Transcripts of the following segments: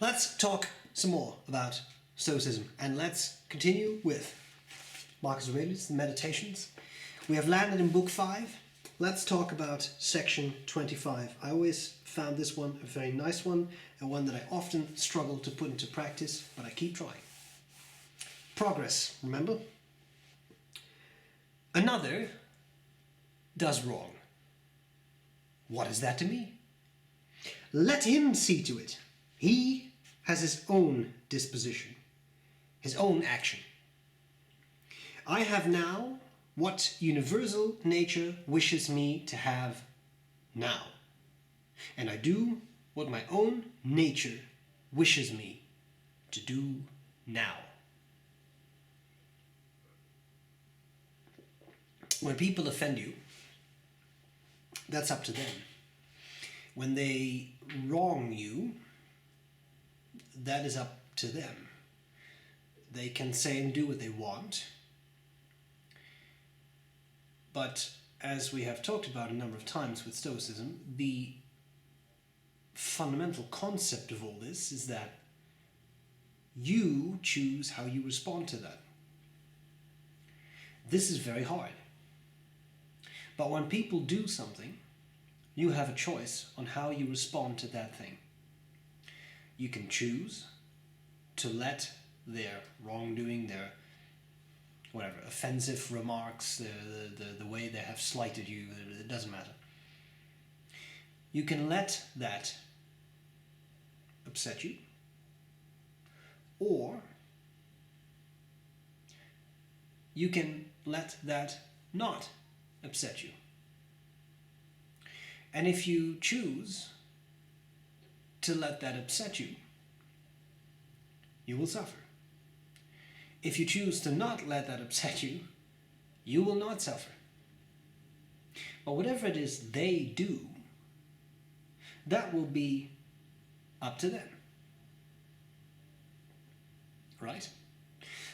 Let's talk some more about Stoicism, and let's continue with Marcus Aurelius, the Meditations. We have landed in book 5. Let's talk about section 25. I always found this one a very nice one, and one that I often struggle to put into practice, but I keep trying. Progress, remember? Another does wrong. What is that to me? Let him see to it. He has his own disposition, his own action. I have now what universal nature wishes me to have now, and I do what my own nature wishes me to do now. When people offend you, that's up to them. When they wrong you, that is up to them. They can say and do what they want. But as we have talked about a number of times with Stoicism, the fundamental concept of all this is that you choose how you respond to that. This is very hard. But when people do something, you have a choice on how you respond to that thing. You can choose to let their wrongdoing, their whatever, offensive remarks, the way they have slighted you, it doesn't matter. You can let that upset you, or you can let that not upset you. And if you choose to let that upset you, you will suffer. If you choose to not let that upset you, you will not suffer. But whatever it is they do, that will be up to them. Right?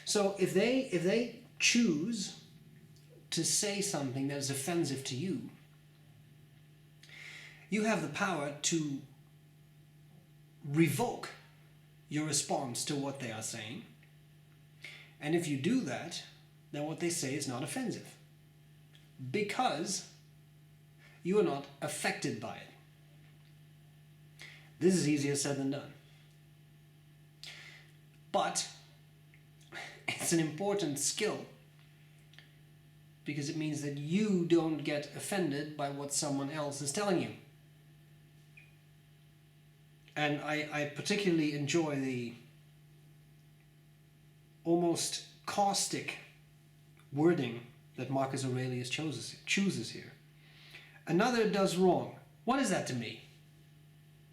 So if they choose to say something that is offensive to you, you have the power to revoke your response to what they are saying. And if you do that, then what they say is not offensive, because you are not affected by it. This is easier said than done. But it's an important skill, because it means that you don't get offended by what someone else is telling you. And I particularly enjoy the almost caustic wording that Marcus Aurelius chooses here. Another does wrong. What is that to me?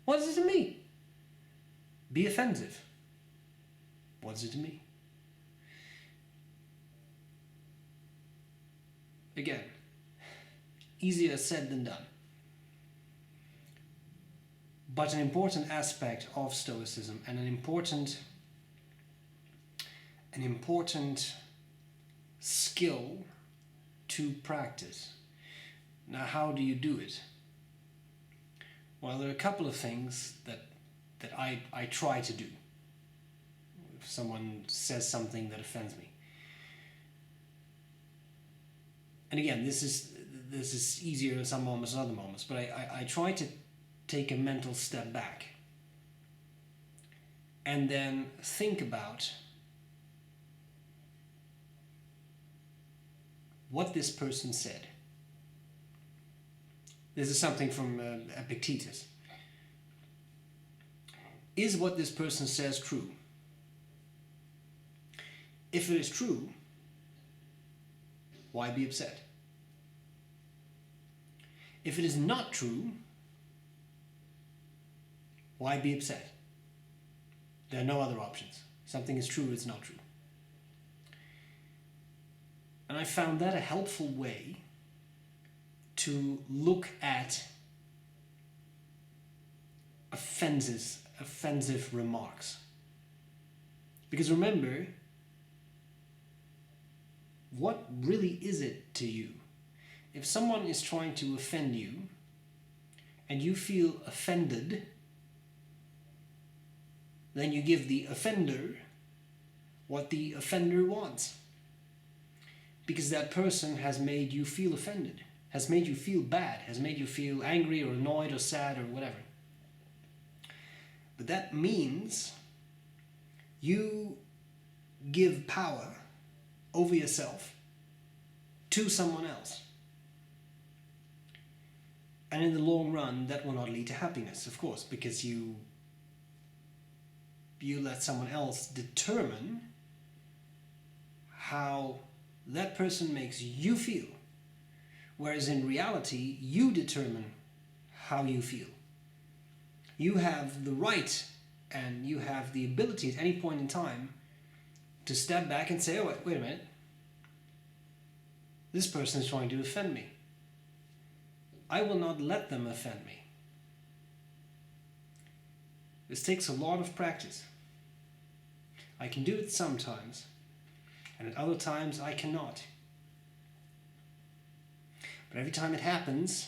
What is it to me? Be offensive. What is it to me? Again, easier said than done. But an important aspect of Stoicism, and an important skill to practice. Now, how do you do it? Well, there are a couple of things that I try to do if someone says something that offends me. And again, this is easier in some moments than other moments, but I try to take a mental step back and then think about what this person said. This is something from Epictetus. Is what this person says true? If it is true, why be upset? If it is not true, why be upset? There are no other options. Something is true, it's not true. And I found that a helpful way to look at offensive remarks. Because remember, what really is it to you? If someone is trying to offend you and you feel offended, then you give the offender what the offender wants. Because that person has made you feel offended, has made you feel bad, has made you feel angry or annoyed or sad or whatever. But that means you give power over yourself to someone else. And in the long run, that will not lead to happiness, of course, because you let someone else determine how that person makes you feel. Whereas in reality, you determine how you feel. You have the right and you have the ability at any point in time to step back and say, oh, wait a minute. This person is trying to offend me. I will not let them offend me. This takes a lot of practice. I can do it sometimes, and at other times I cannot. But every time it happens,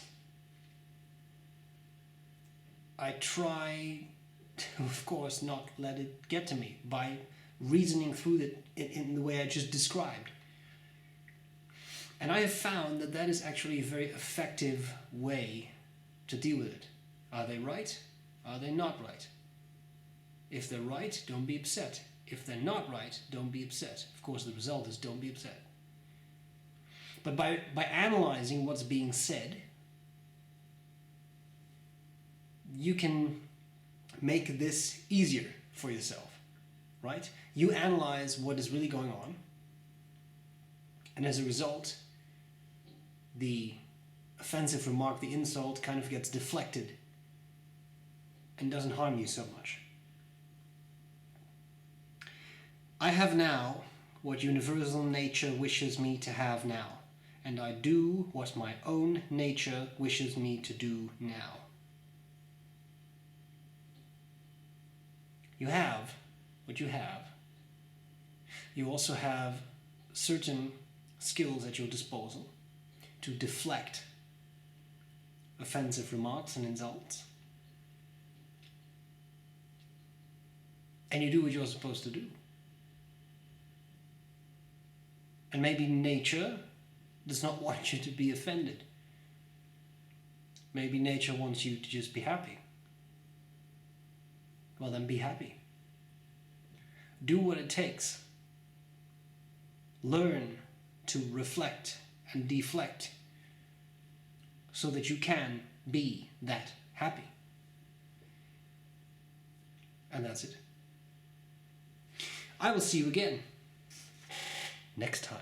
I try to, of course, not let it get to me by reasoning through it in the way I just described. And I have found that that is actually a very effective way to deal with it. Are they right? Are they not right? If they're right, don't be upset. If they're not right, don't be upset. Of course, the result is don't be upset. But by analyzing what's being said, you can make this easier for yourself, right? You analyze what is really going on, and as a result, the offensive remark, the insult, kind of gets deflected and doesn't harm you so much. I have now what universal nature wishes me to have now, and I do what my own nature wishes me to do now. You have what you have. You also have certain skills at your disposal to deflect offensive remarks and insults. And you do what you're supposed to do. And maybe nature does not want you to be offended. Maybe nature wants you to just be happy. Well, then be happy. Do what it takes. Learn to reflect and deflect so that you can be that happy. And that's it. I will see you again next time.